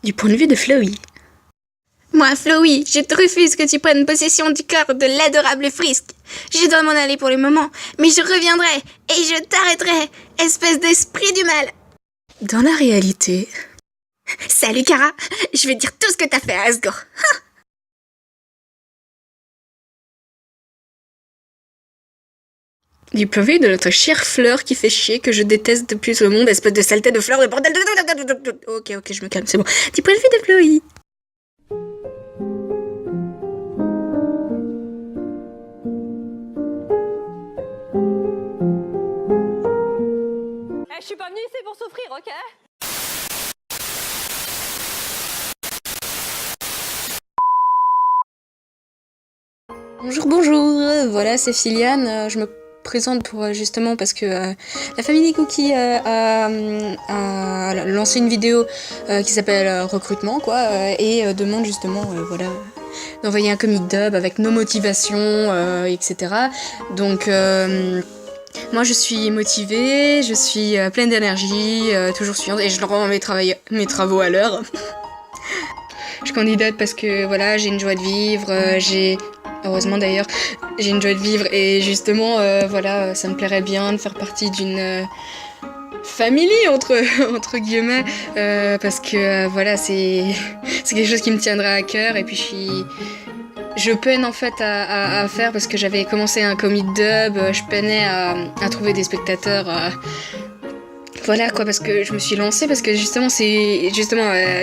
du point de vue de Flowey. Moi, Flowey, je te refuse que tu prennes possession du corps de l'adorable Frisk. Je dois m'en aller pour le moment, mais je reviendrai et je t'arrêterai, espèce d'esprit du mal. Dans la réalité... Salut Kara, je vais dire tout ce que t'as fait à Asgore. Du point de vue de notre chère fleur qui fait chier, que je déteste depuis le monde, espèce de saleté de fleur, de bordel de... Ok, je me calme, c'est bon. Du point de vue de Flowey. Je suis pas venue ici pour souffrir, ok? Bonjour, voilà c'est Philiane, je me présente pour justement parce que la famille des Cookies a lancé une vidéo qui s'appelle recrutement quoi et demande justement voilà d'envoyer un comic dub avec nos motivations etc. Donc moi je suis motivée, je suis pleine d'énergie, toujours suivante et je rends mes travaux à l'heure. Je candidate parce que voilà j'ai une joie de vivre, heureusement d'ailleurs, j'ai une joie de vivre et justement, voilà, ça me plairait bien de faire partie d'une famille entre guillemets, parce que voilà, c'est quelque chose qui me tiendra à cœur et puis je peine en fait à faire parce que j'avais commencé un comic dub, je peinais à trouver des spectateurs. Voilà quoi, parce que je me suis lancée, parce que justement c'est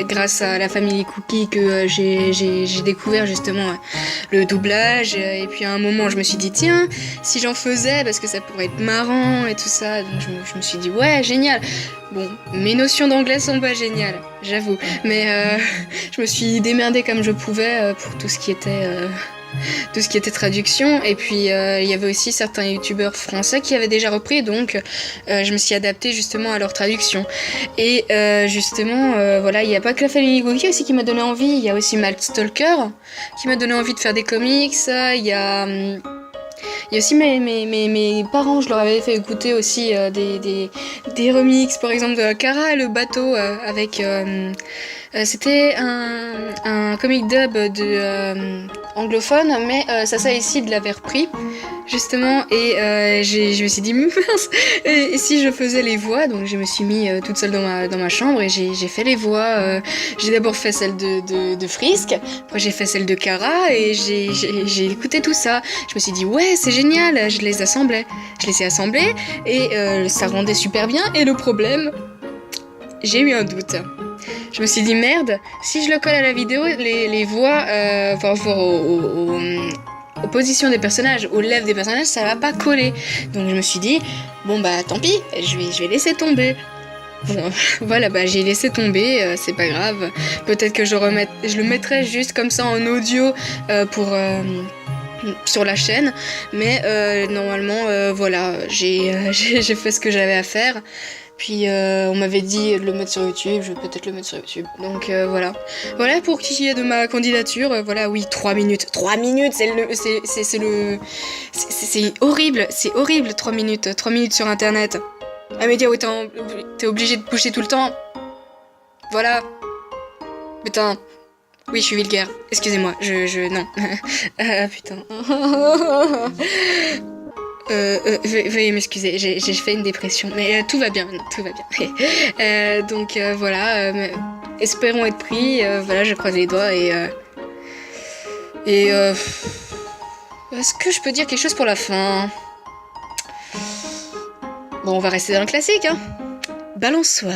grâce à la famille Cookie que j'ai découvert justement le doublage et puis à un moment je me suis dit tiens si j'en faisais parce que ça pourrait être marrant et tout ça, donc je me suis dit ouais génial. Bon, mes notions d'anglais sont pas géniales, j'avoue, mais je me suis démerdée comme je pouvais pour tout ce qui était traduction et puis il y avait aussi certains youtubeurs français qui avaient déjà repris donc je me suis adaptée justement à leur traduction et justement voilà il n'y a pas que la famille Cookie aussi qui m'a donné envie, il y a aussi Matt Stalker qui m'a donné envie de faire des comics, il y a aussi mes parents, je leur avais fait écouter aussi des remixes par exemple de Kara et le bateau avec c'était un comic dub de anglophone, mais Sasa et Sid l'avaient repris justement et je me suis dit mince et si je faisais les voix, donc je me suis mis toute seule dans ma chambre et j'ai fait les voix. J'ai d'abord fait celle de Frisk, après j'ai fait celle de Kara et j'ai écouté tout ça. Je me suis dit ouais c'est génial, je les ai assemblés et ça rendait super bien et le problème, j'ai eu un doute. Je me suis dit merde, si je le colle à la vidéo, les voix par rapport aux positions des personnages, aux lèvres des personnages, ça va pas coller. Donc je me suis dit, bon bah tant pis, je vais laisser tomber. Bon, voilà, bah j'ai laissé tomber, c'est pas grave. Peut-être que je le mettrai juste comme ça en audio sur la chaîne, mais normalement voilà, j'ai fait ce que j'avais à faire. Puis on m'avait dit de le mettre sur YouTube, je vais peut-être le mettre sur YouTube. Donc voilà. Voilà pour qui est de ma candidature. Voilà, oui, 3 minutes. 3 minutes, c'est horrible, c'est horrible 3 minutes. 3 minutes sur internet. Ah mais dire oui, t'es obligé de pusher tout le temps. Voilà. Putain. Oui, je suis vulgaire. Excusez-moi, non. Ah putain. Veuillez m'excuser, j'ai fait une dépression, mais tout va bien. Donc voilà, espérons être pris, voilà, je croise les doigts est-ce que je peux dire quelque chose pour la fin? Bon, on va rester dans le classique, hein. Balançoire.